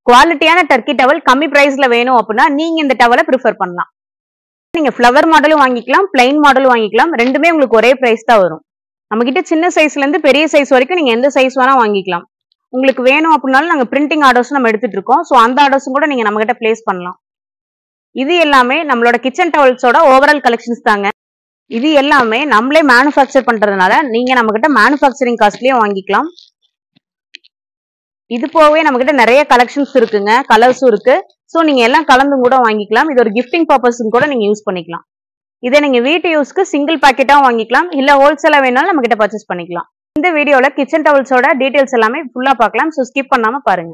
குவாலிட்டியான Turkey towel கம்மி பிரைஸ்ல வேணும் அப்படின்னா நீங்க இந்த டவலை ப்ரிஃபர் பண்ணலாம். நீங்க ஃப்ளவர் மாடலும் வாங்கிக்கலாம், பிளைன் மாடலும் வாங்கிக்கலாம். ரெண்டுமே உங்களுக்கு ஒரே பிரைஸ் தான் வரும். நம்ம கிட்ட சின்ன சைஸ்ல இருந்து பெரிய சைஸ் வரைக்கும் நீங்க எந்த சைஸ் வேணா வாங்கிக்கலாம். உங்களுக்கு வேணும் அப்படின்னாலும் நாங்க பிரிண்டிங் ஆர்டர்ஸ் நம்ம எடுத்துட்டு இருக்கோம். ஸோ அந்த ஆர்டர்ஸும் கூட நீங்க நம்ம கிட்ட பிளேஸ் பண்ணலாம். இது எல்லாமே நம்மளோட கிச்சன் டவல்ஸோட ஓவரால் கலெக்ஷன்ஸ் தாங்க. இது எல்லாமே நம்மளே மேனுஃபேக்சர் பண்றதுனால நீங்க நம்ம கிட்ட மேனுஃபேக்சரிங் காஸ்ட்லயும் வாங்கிக்கலாம். இது போகவே நம்ம கிட்ட நிறைய கலெக்ஷன்ஸ் இருக்குங்க, கலர்ஸும் இருக்கு. ஸோ நீங்க எல்லாம் கலந்தும் கூட வாங்கிக்கலாம். இது ஒரு கிஃப்டிங் பர்பஸ்க்கு கூட நீங்க யூஸ் பண்ணிக்கலாம். இதை நீங்க வீட்டு யூஸ்க்கு சிங்கிள் பாக்கெட்டா வாங்கிக்கலாம், இல்ல ஹோல்சேலா வேணாலும் நம்ம கிட்ட பர்ச்சேஸ் பண்ணிக்கலாம். இந்த வீடியோல கிச்சன் டவல்ஸோட டீடைல்ஸ் எல்லாமே ஃபுல்லா பார்க்கலாம். ஸோ ஸ்கிப் பண்ணாம பாருங்க.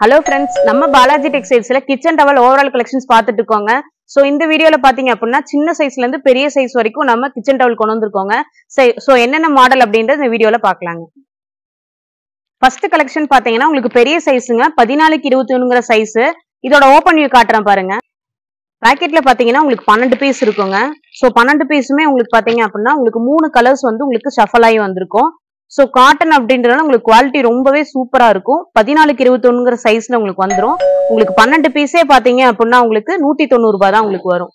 ஹலோ ஃப்ரெண்ட்ஸ், நம்ம பாலாஜி டெக்ஸ்டைல்ஸ்ல கிச்சன் டவல் ஓவரால் கலெக்ஷன்ஸ் பார்த்துட்டு இருக்கோங்க. ஸோ இந்த வீடியோல பாத்தீங்க அப்படின்னா சின்ன சைஸ்ல இருந்து பெரிய சைஸ் வரைக்கும் நம்ம கிச்சன் டவல் கொண்டு வந்திருக்கோங்க. ஸோ என்னென்ன மாடல் அப்படின்றது இந்த வீடியோல பார்க்கலாங்க. ஃபர்ஸ்ட் கலெக்ஷன் பாத்தீங்கன்னா உங்களுக்கு பெரிய சைஸுங்க, 14க்கு 21ங்கிற சைஸ். இதோட ஓப்பன் வியூ காட்டுறேன் பாருங்க. பாக்கெட்ல பாத்தீங்கன்னா உங்களுக்கு 12 பீஸ் இருக்குங்க. ஸோ 12 பீஸுமே உங்களுக்கு பாத்தீங்க அப்படின்னா உங்களுக்கு 3 கலர்ஸ் வந்து உங்களுக்கு ஷஃபல் ஆகி வந்திருக்கும். ஸோ காட்டன் அப்படின்றதுனால உங்களுக்கு குவாலிட்டி ரொம்பவே சூப்பரா இருக்கும். 14க்கு 21ங்கிற சைஸ்ல உங்களுக்கு வந்துடும். உங்களுக்கு 12 பீஸே பாத்தீங்க அப்படின்னா உங்களுக்கு 190 ரூபாய் தான் உங்களுக்கு வரும்.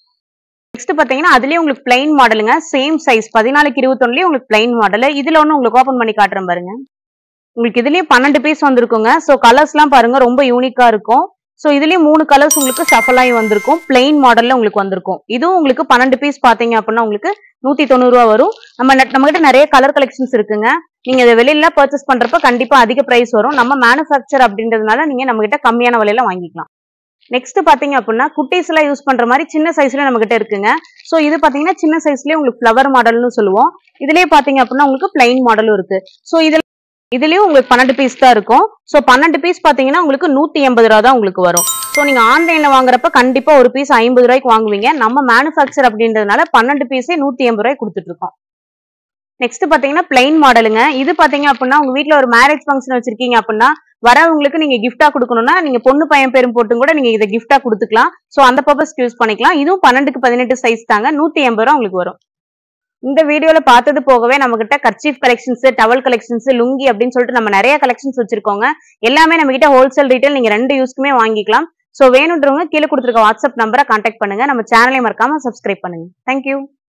நெக்ஸ்ட் பாத்தீங்கன்னா அதுலயே உங்களுக்கு பிளைன் மாடலுங்க, சேம் சைஸ் 14க்கு 21லயே உங்களுக்கு பிளைன் மாடல். இதுல ஒண்ணு உங்களுக்கு ஓபன் பண்ணி காட்டுறேன் பாருங்க. உங்களுக்கு இதுலயே 12 பீஸ் வந்திருக்குங்க. ஸோ கலர்ஸ் எல்லாம் பாருங்க ரொம்ப யூனிக்கா இருக்கும். ஸோ இதுலயே 3 கலர்ஸ் உங்களுக்கு ஷஃபல் ஆகி வந்திருக்கும், பிளைன் மாடல்ல உங்களுக்கு வந்திருக்கும். இதுவும் உங்களுக்கு 12 பீஸ் பாத்தீங்க அப்படின்னா உங்களுக்கு 190 ரூபாய் வரும். நம்ம கிட்ட நிறைய கலர் கலெக்ஷன்ஸ் இருக்குங்க. நீங்க இதை வெளியில பர்ச்சேஸ் பண்றப்ப கண்டிப்பா அதிக பிரைஸ் வரும். நம்ம மேனுஃபேக்சர் அப்படின்றதுனால நீங்க நம்ம கிட்ட கம்மியான விலையில வாங்கிக்கலாம். நெக்ஸ்ட் பாத்தீங்க அப்படின்னா குட்டீஸ் எல்லாம் யூஸ் பண்ற மாதிரி சின்ன சைஸ்ல நம்ம கிட்ட இருக்குங்க. ஸோ இது பாத்தீங்கன்னா சின்ன சைஸ்லயே உங்களுக்கு ஃபிளவர் மாடல்னு சொல்லுவோம். இதுலயே பாத்தீங்க அப்படின்னா உங்களுக்கு பிளைன் மாடலும் இருக்கு. ஸோ இதுலயும் உங்களுக்கு 12 பீஸ் தான் இருக்கும். ஸோ 12 பீஸ் பாத்தீங்கன்னா உங்களுக்கு 180 ரூபா தான் உங்களுக்கு வரும். ஸோ நீங்க ஆன்லைன்ல வாங்குறப்ப கண்டிப்பா ஒரு பீஸ் 50 ரூபாய்க்கு வாங்குவீங்க. நம்ம மேனுஃபேக்சர் அப்படின்றதுனால 12 பீஸே 180 ரூபாய்க்கு கொடுத்துட்டு இருக்கோம். நெக்ஸ்ட் பாத்தீங்கன்னா பிளைன் மாடலுங்க. இது பாத்தீங்க அப்படின்னா உங்க வீட்டுல ஒரு மேரேஜ் ஃபங்க்ஷன் வச்சிருக்கீங்க அப்படின்னா வரவங்களுக்கு நீங்க கிஃப்டா கொடுக்கணும்னா நீங்க பொண்ணு பையன் பேரும் போட்டும் கூட நீங்க இதை கிஃப்டா கொடுத்துக்கலாம். ஸோ அந்த பர்பஸ்க்கு யூஸ் பண்ணிக்கலாம். இதுவும் 12க்கு 18 சைஸ் தாங்க, 180 ரூபா உங்களுக்கு வரும். இந்த வீடியோல பார்த்தது போகவே நம்ம கிட்ட kerchief collections, towel collections, lungi அப்படின்னு சொல்லிட்டு நம்ம நிறைய கலெக்ஷன்ஸ் வச்சிருக்கோங்க. எல்லாமே நம்ம கிட்ட ஹோல்சேல் ரீட்டைல் நீங்க 2 யூஸ்க்குமே வாங்கிக்கலாம். ஸோ வேணுன்றவங்க கீழே கொடுத்துருக்க வாட்ஸ்அப் நம்பரை கான்டாக்ட் பண்ணுங்க. நம்ம சேனலை மறக்காம சப்ஸ்கிரைப் பண்ணுங்க. தேங்க்யூ.